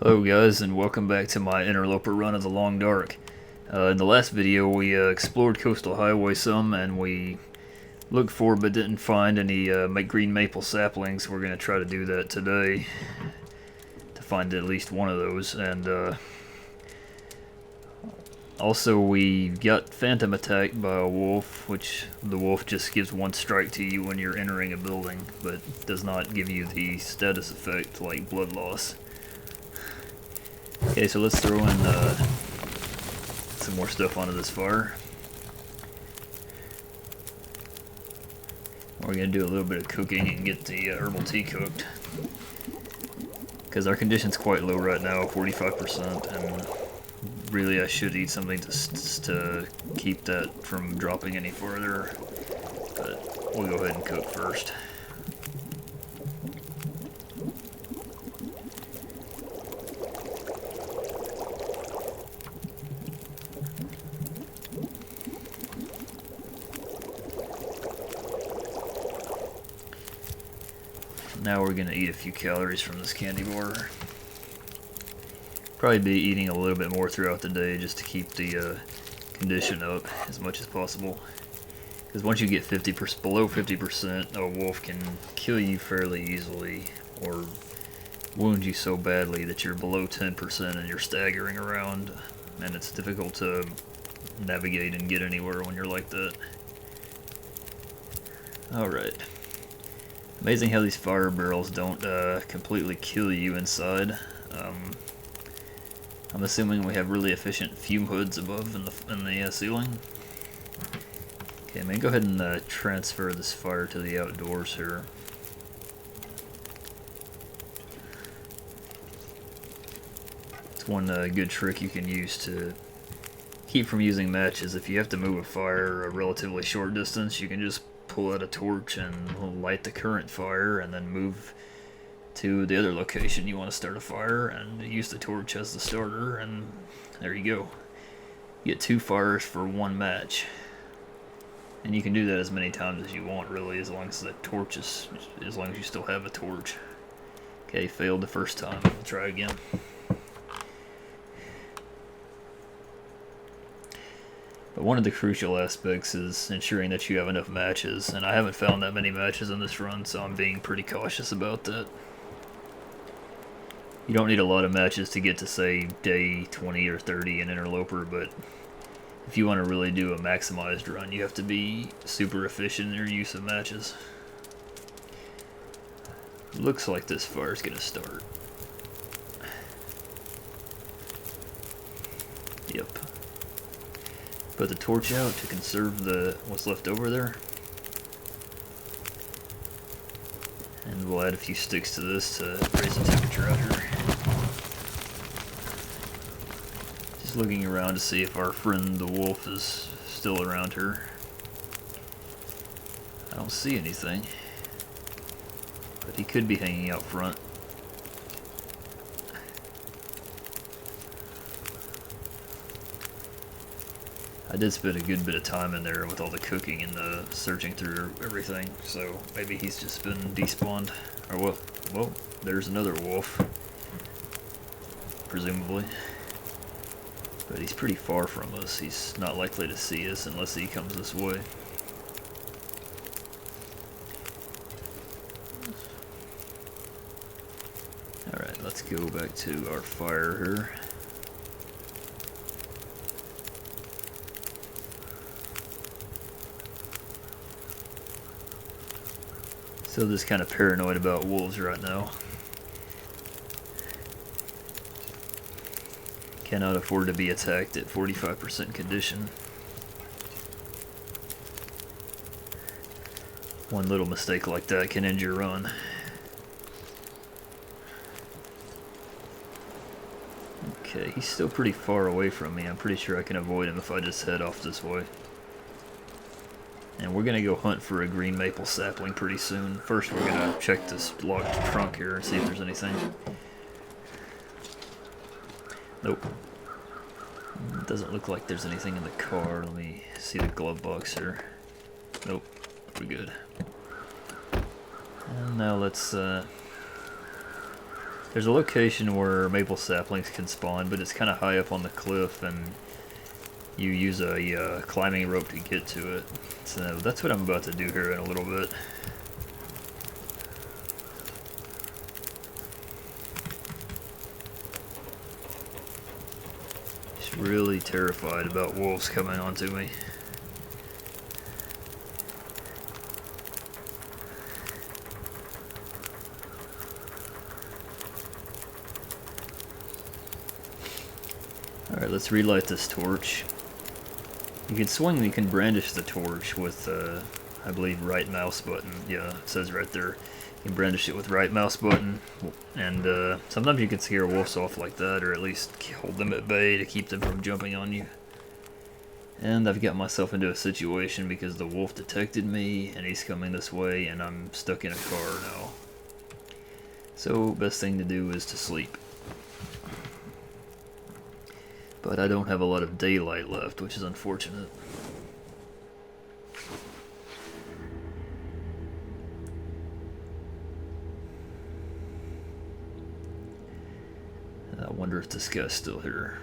Hello guys, and welcome back to my Interloper run of the Long Dark. In the last video we explored Coastal Highway some, and we looked for but didn't find any green maple saplings. We're going to try to do that today to find at least one of those. And also we got phantom attacked by a wolf, which the wolf just gives one strike to you when you're entering a building, but does not give you the status effect like blood loss. Okay, so let's throw in some more stuff onto this fire. We're going to do a little bit of cooking and get the herbal tea cooked, because our condition's quite low right now, 45%, and really I should eat something to keep that from dropping any further, but we'll go ahead and cook first. Now we're going to eat a few calories from this candy bar. Probably be eating a little bit more throughout the day just to keep the condition up as much as possible. Because once you get below 50%, a wolf can kill you fairly easily or wound you so badly that you're below 10% and you're staggering around, and it's difficult to navigate and get anywhere when you're like that. Alright. Amazing how these fire barrels don't completely kill you inside. I'm assuming we have really efficient fume hoods above in the ceiling. Okay, man, go ahead and transfer this fire to the outdoors here. It's one good trick you can use to keep from using matches. If you have to move a fire a relatively short distance, you can just pull out a torch and light the current fire, and then move to the other location you want to start a fire and use the torch as the starter, and there you go. You get 2 fires for 1 match, and you can do that as many times as you want, really, as long as as long as you still have a torch. Okay, failed the first time. We'll try again. But one of the crucial aspects is ensuring that you have enough matches, and I haven't found that many matches in this run, so I'm being pretty cautious about that. You don't need a lot of matches to get to, say, day 20 or 30 in Interloper, but if you want to really do a maximized run, you have to be super efficient in your use of matches. Looks like this fire's gonna start. Yep. Put the torch out to conserve what's left over there. And we'll add a few sticks to this to raise the temperature out here. Just looking around to see if our friend the wolf is still around here. I don't see anything, but he could be hanging out front. I did spend a good bit of time in there with all the cooking and the searching through everything, so maybe he's just been despawned. Or well, there's another wolf, presumably. But he's pretty far from us. He's not likely to see us unless he comes this way. Alright, let's go back to our fire here. Still just kind of paranoid about wolves right now. Cannot afford to be attacked at 45% condition. One little mistake like that can end your run. Okay, he's still pretty far away from me. I'm pretty sure I can avoid him if I just head off this way. And we're going to go hunt for a green maple sapling pretty soon. First we're going to check this locked trunk here and see if there's anything. Nope. Doesn't look like there's anything in the car. Let me see the glove box here. Nope. We're good. And now let's There's a location where maple saplings can spawn, but it's kind of high up on the cliff, and you use a climbing rope to get to it. So that's what I'm about to do here in a little bit. Just really terrified about wolves coming onto me. Alright, let's relight this torch. You can brandish the torch with, I believe, right mouse button. Yeah, it says right there. You can brandish it with right mouse button, and sometimes you can scare wolves off like that, or at least hold them at bay to keep them from jumping on you. And I've got myself into a situation because the wolf detected me, and he's coming this way, and I'm stuck in a car now. So, best thing to do is to sleep. But I don't have a lot of daylight left, which is unfortunate. I wonder if this guy's still here.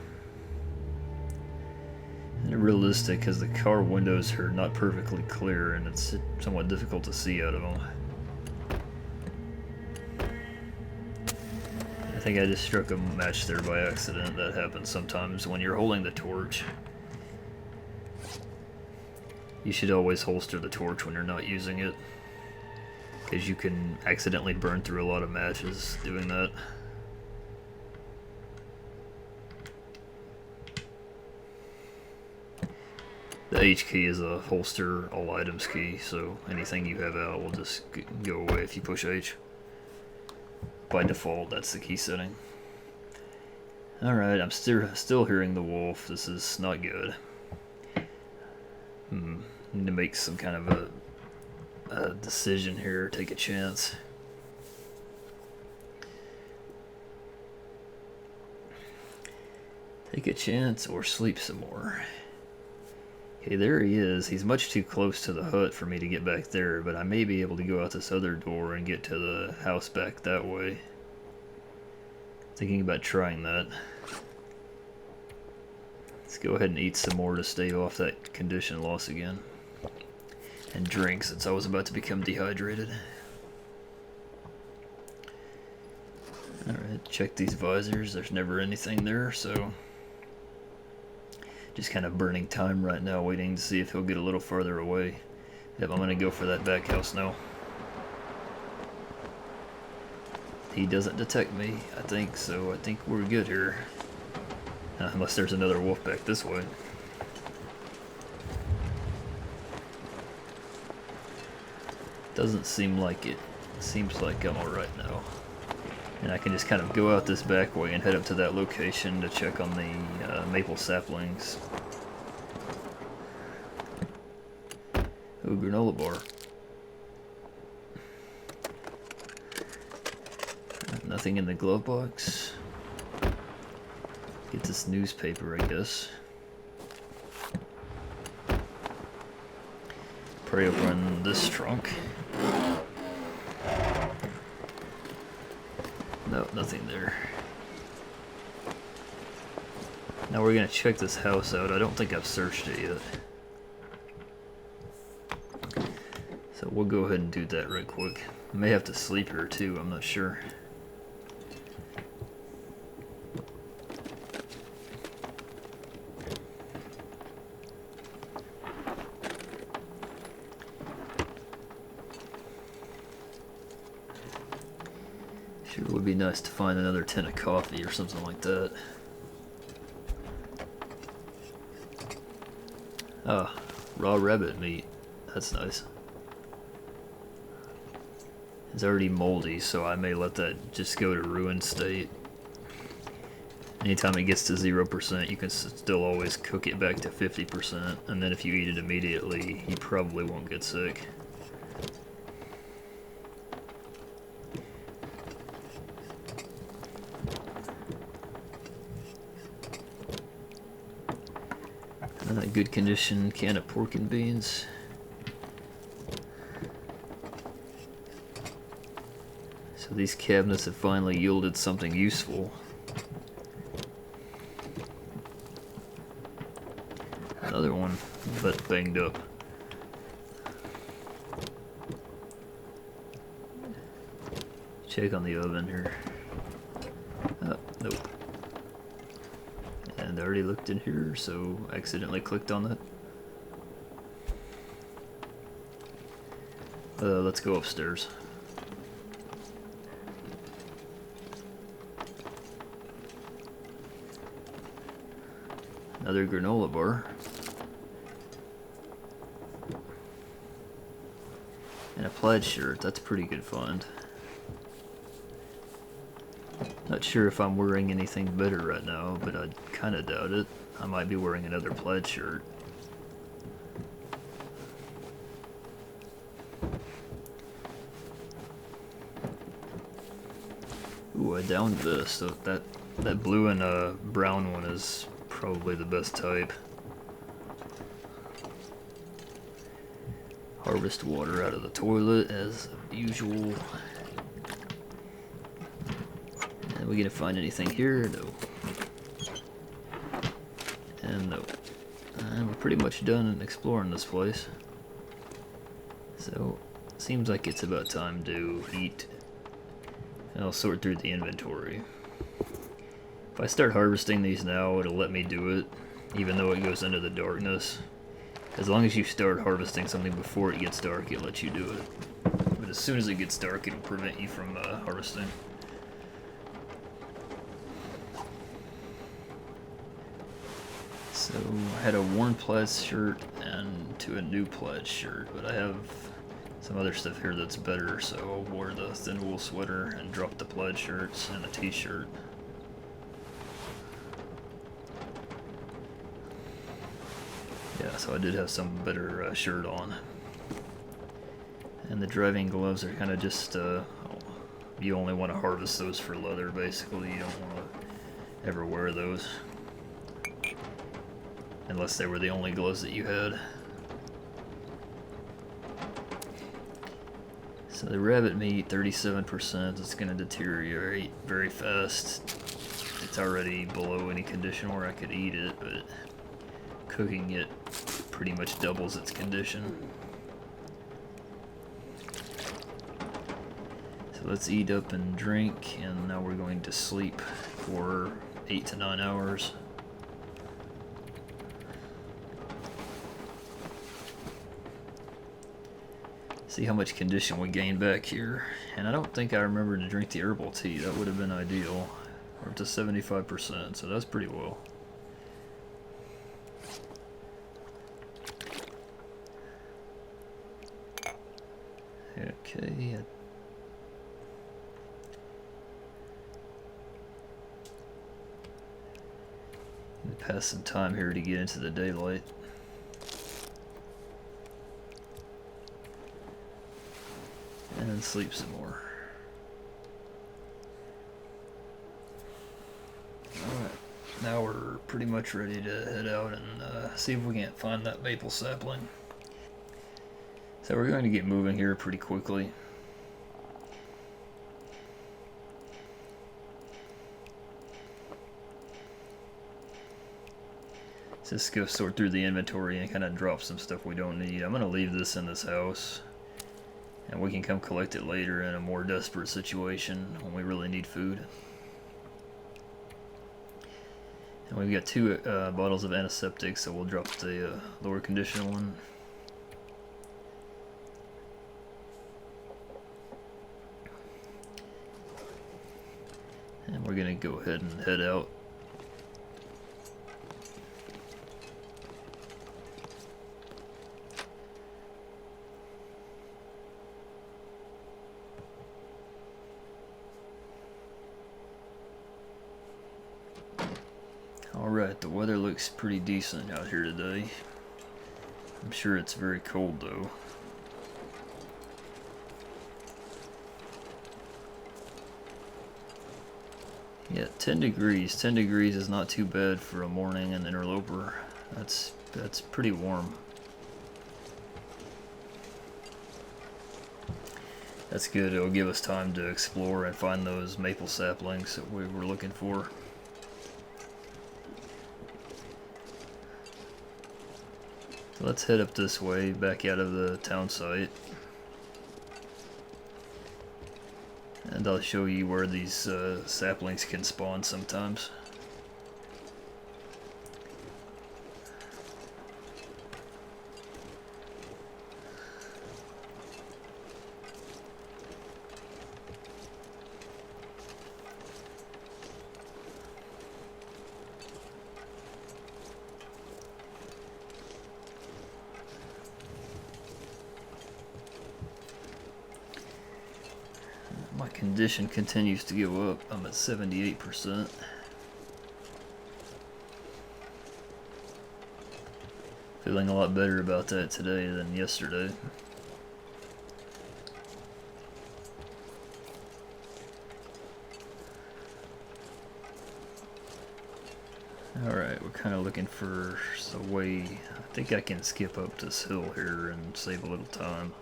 And realistic, because the car windows are not perfectly clear, and it's somewhat difficult to see out of them. I think I just struck a match there by accident. That happens sometimes when you're holding the torch. You should always holster the torch when you're not using it, because you can accidentally burn through a lot of matches doing that. The H key is a holster all items key, so anything you have out will just go away if you push H. By default, that's the key setting. Alright, I'm still hearing the wolf. This is not good. Need to make some kind of a decision here, take a chance. Take a chance or sleep some more. Okay, there he is. He's much too close to the hut for me to get back there, but I may be able to go out this other door and get to the house back that way. Thinking about trying that. Let's go ahead and eat some more to stave off that condition loss again. And drink, since I was about to become dehydrated. Alright, check these visors. There's never anything there, so... just kind of burning time right now, waiting to see if he'll get a little farther away. Yep, I'm going to go for that back house now. He doesn't detect me, I think, so I think we're good here. Unless there's another wolf back this way. Doesn't seem like it. Seems like I'm alright now. And I can just kind of go out this back way and head up to that location to check on the maple saplings. Ooh, granola bar. Nothing in the glove box. Get this newspaper, I guess. Pray open this trunk. No, nothing there. Now we're gonna check this house out. I don't think I've searched it yet. So we'll go ahead and do that right quick. I may have to sleep here too, I'm not sure. Sure would be nice to find another tin of coffee or something like that. Ah, raw rabbit meat. That's nice. It's already moldy, so I may let that just go to ruined state. Anytime it gets to 0%, you can still always cook it back to 50%, and then if you eat it immediately, you probably won't get sick. Good condition can of pork and beans. So these cabinets have finally yielded something useful. Another one, but banged up. Check on the oven here. Nope. And I already looked in here, so I accidentally clicked on that. Let's go upstairs. Another granola bar. And a plaid shirt. That's a pretty good find. Not sure if I'm wearing anything better right now, but I kinda doubt it. I might be wearing another plaid shirt. Ooh, I downed this, so that blue and brown one is probably the best type. Harvest water out of the toilet as usual. And we gonna find anything here? No. And no. And we're pretty much done exploring this place. So, seems like it's about time to eat. And I'll sort through the inventory. If I start harvesting these now, it'll let me do it, even though it goes into the darkness. As long as you start harvesting something before it gets dark, it'll let you do it. But as soon as it gets dark, it'll prevent you from harvesting. So I had a worn plaid shirt and to a new plaid shirt, but I have some other stuff here that's better, so I'll wear the thin wool sweater and drop the plaid shirts and a t-shirt. Yeah, so I did have some better shirt on. And the driving gloves are kind of just, you only want to harvest those for leather, basically. You don't want to ever wear those. Unless they were the only gloves that you had. So the rabbit meat, 37%, it's going to deteriorate very fast. It's already below any condition where I could eat it, but cooking it pretty much doubles its condition. So let's eat up and drink, and now we're going to sleep for 8 to 9 hours. See how much condition we gain back here. And I don't think I remember to drink the herbal tea. That would have been ideal. We're up to 75%, so that's pretty well. Okay. Pass some time here to get into the daylight. And then sleep some more. Alright, now we're pretty much ready to head out and see if we can't find that maple sapling. So we're going to get moving here pretty quickly. So let's go sort through the inventory and kind of drop some stuff we don't need. I'm going to leave this in this house. And we can come collect it later in a more desperate situation when we really need food. And we've got 2 bottles of antiseptic, so we'll drop the lower condition one. And we're gonna go ahead and head out. Alright, the weather looks pretty decent out here today. I'm sure it's very cold though. Yeah, 10 degrees. 10 degrees is not too bad for a morning in Interloper. That's pretty warm. That's good. It'll give us time to explore and find those maple saplings that we were looking for. So let's head up this way, back out of the town site. And I'll show you where these saplings can spawn sometimes. My condition continues to go up. I'm at 78%. Feeling a lot better about that today than yesterday. Alright, we're kind of looking for a way. I think I can skip up this hill here and save a little time.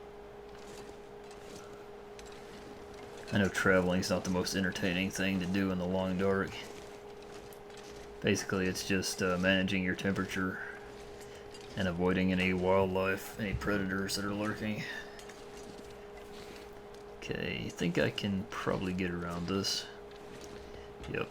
I know traveling's not the most entertaining thing to do in the long dark. Basically, it's just managing your temperature and avoiding any wildlife, any predators that are lurking. Okay, I think I can probably get around this. Yep.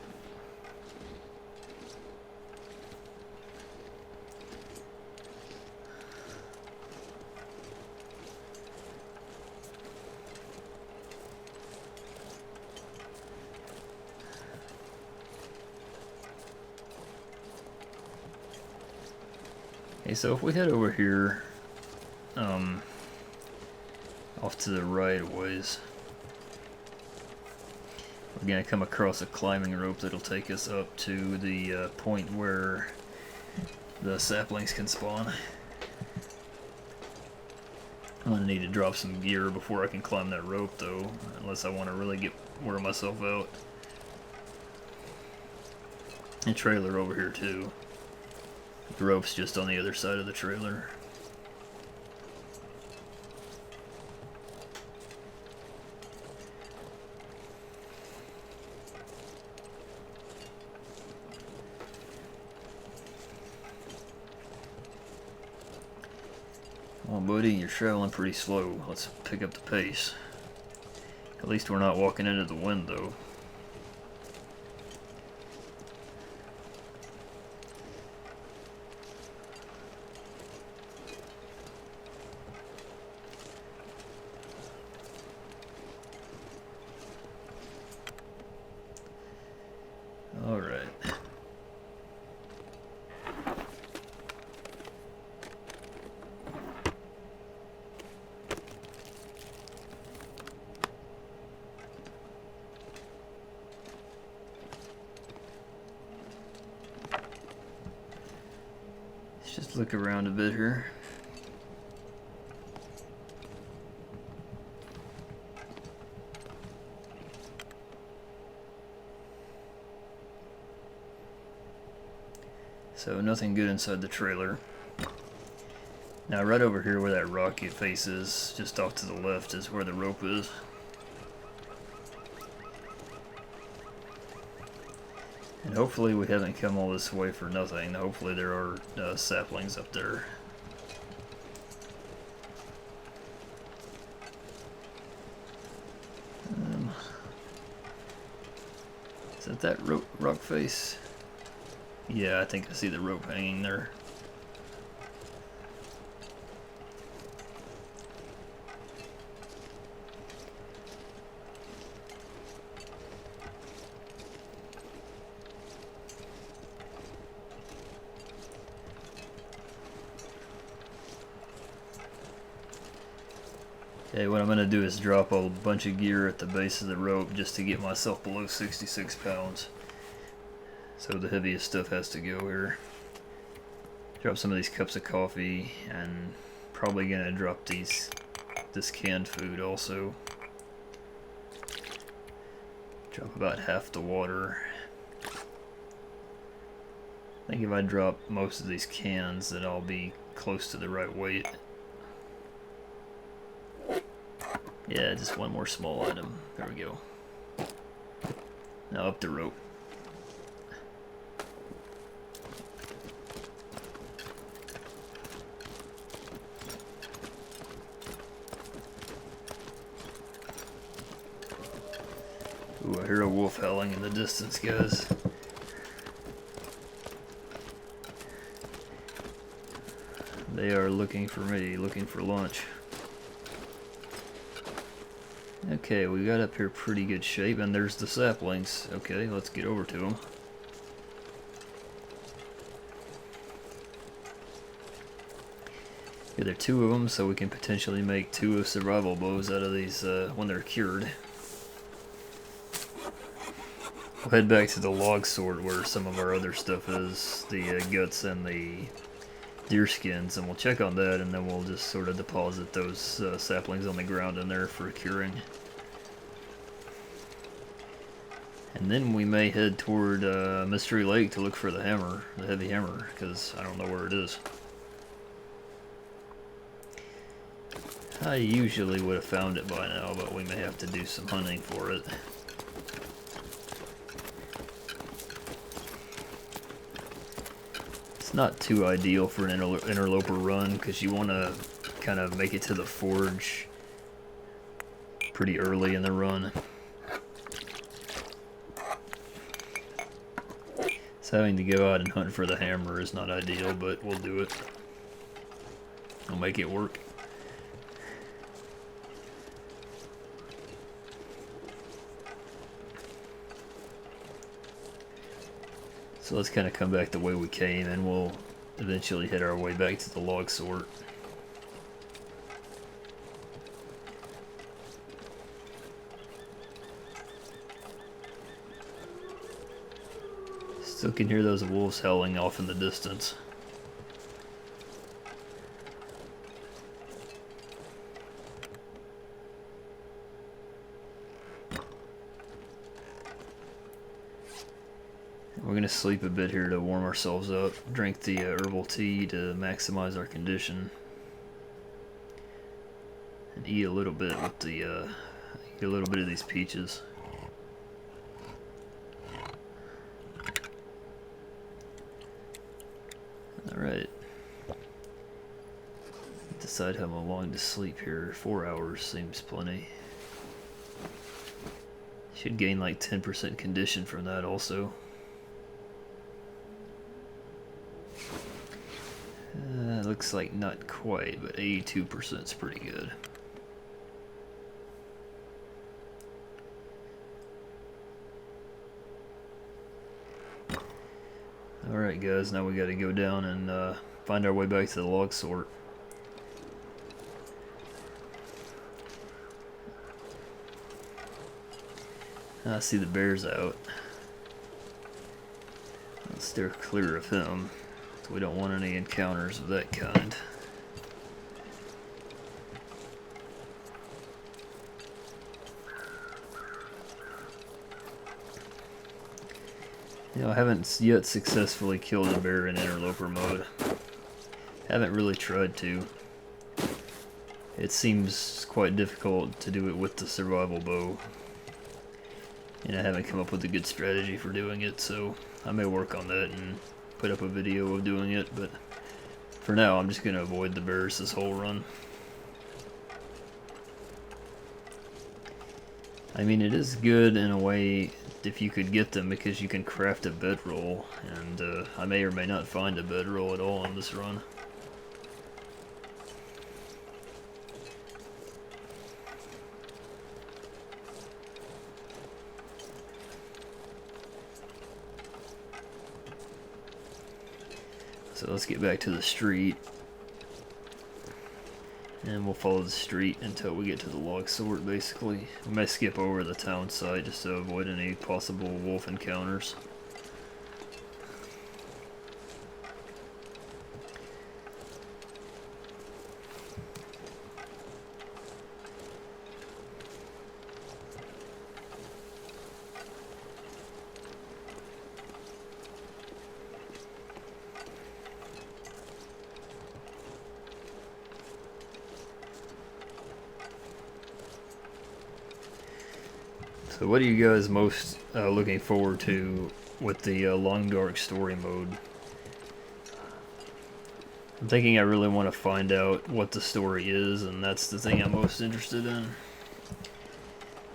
Okay, so if we head over here, off to the right a ways, we're going to come across a climbing rope that'll take us up to the point where the saplings can spawn. I'm going to need to drop some gear before I can climb that rope though, unless I want to really wear myself out. And trailer over here too. The rope's just on the other side of the trailer. Well, buddy, you're traveling pretty slow. Let's pick up the pace. At least we're not walking into the wind, though. All right. Let's just look around a bit here. So nothing good inside the trailer. Now right over here where that rocky face is, just off to the left, is where the rope is. And hopefully we haven't come all this way for nothing. Hopefully there are saplings up there. Is that rock face? Yeah, I think I see the rope hanging there. Okay, what I'm going to do is drop a bunch of gear at the base of the rope just to get myself below 66 pounds. So the heaviest stuff has to go here. Drop some of these cups of coffee, and probably gonna drop this canned food also. Drop about half the water. I think if I drop most of these cans, then I'll be close to the right weight. Yeah, just one more small item. There we go. Now up the rope. Ooh, I hear a wolf howling in the distance, guys. They are looking for me, looking for lunch. Okay, we got up here pretty good shape, and there's the saplings. Okay, let's get over to them. Yeah, there are 2 of them, so we can potentially make 2 survival bows out of these when they're cured. We'll head back to the log sort where some of our other stuff is, the guts and the deer skins, and we'll check on that, and then we'll just sort of deposit those saplings on the ground in there for curing. And then we may head toward Mystery Lake to look for the hammer, the heavy hammer, because I don't know where it is. I usually would have found it by now, but we may have to do some hunting for it. It's not too ideal for an interloper run, because you want to kind of make it to the forge pretty early in the run. So having to go out and hunt for the hammer is not ideal, but we'll do it. We'll make it work. So let's kind of come back the way we came, and we'll eventually head our way back to the log sort. Still can hear those wolves howling off in the distance. We're going to sleep a bit here to warm ourselves up, drink the herbal tea to maximize our condition, and eat a little bit with the eat a little bit of these peaches. Alright. Decide how long to sleep here. 4 hours seems plenty. Should gain like 10% condition from that also. Looks like not quite, but 82% is pretty good. Alright guys, now we gotta go down and find our way back to the log sort. I see the bear's out. Let's steer clear of him. We don't want any encounters of that kind. You know, I haven't yet successfully killed a bear in interloper mode. Haven't really tried to. It seems quite difficult to do it with the survival bow. And I haven't come up with a good strategy for doing it, so I may work on that and put up a video of doing it, but for now I'm just going to avoid the bears this whole run. I mean, it is good in a way if you could get them, because you can craft a bedroll, and I may or may not find a bedroll at all on this run. So let's get back to the street, and we'll follow the street until we get to the log sort, basically. We may skip over the town site just to avoid any possible wolf encounters. So what are you guys most looking forward to with the Long Dark story mode? I'm thinking I really want to find out what the story is, and that's the thing I'm most interested in.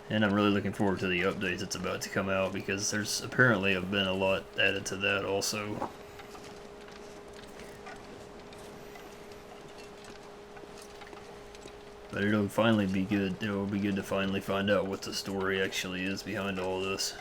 And I'm really looking forward to the update that's about to come out, because there's apparently have been a lot added to that also. But it'll finally be good. It'll be good to finally find out what the story actually is behind all this.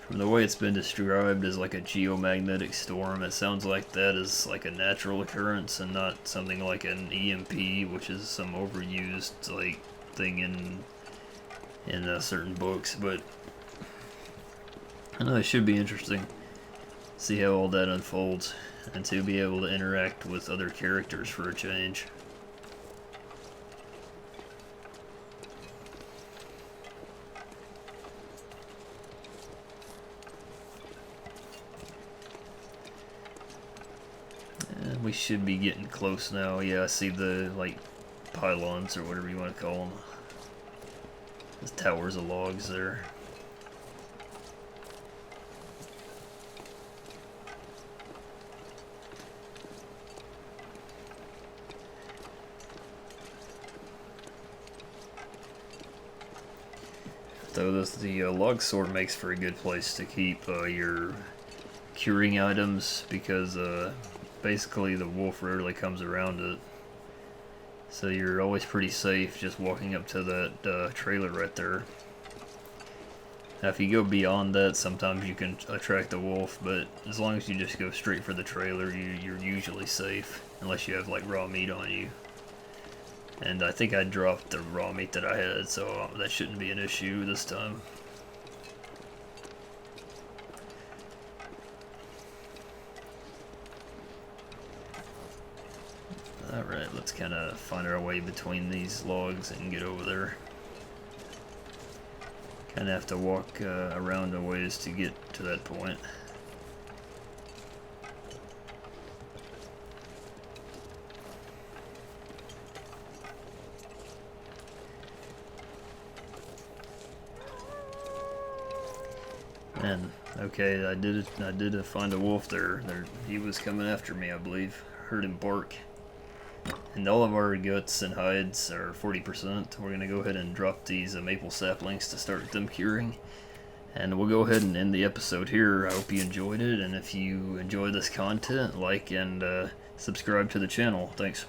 From the way it's been described as like a geomagnetic storm, it sounds like that is like a natural occurrence and not something like an EMP, which is some overused like thing in certain books. But I know it should be interesting to see how all that unfolds, and to be able to interact with other characters for a change. And we should be getting close now. Yeah, I see the like pylons or whatever you want to call them. There's towers of logs there. So the log sword makes for a good place to keep your curing items, because basically the wolf rarely comes around it. So you're always pretty safe just walking up to that trailer right there. Now if you go beyond that, sometimes you can attract the wolf, but as long as you just go straight for the trailer, you're usually safe, unless you have like raw meat on you. And I think I dropped the raw meat that I had, so that shouldn't be an issue this time. Alright, let's kind of find our way between these logs and get over there. Kind of have to walk around a ways to get to that point. And okay, I did find a wolf there. He was coming after me, I believe. Heard him bark. And all of our guts and hides are 40%. We're gonna go ahead and drop these maple saplings to start them curing. And we'll go ahead and end the episode here. I hope you enjoyed it, and if you enjoy this content, like and subscribe to the channel. Thanks.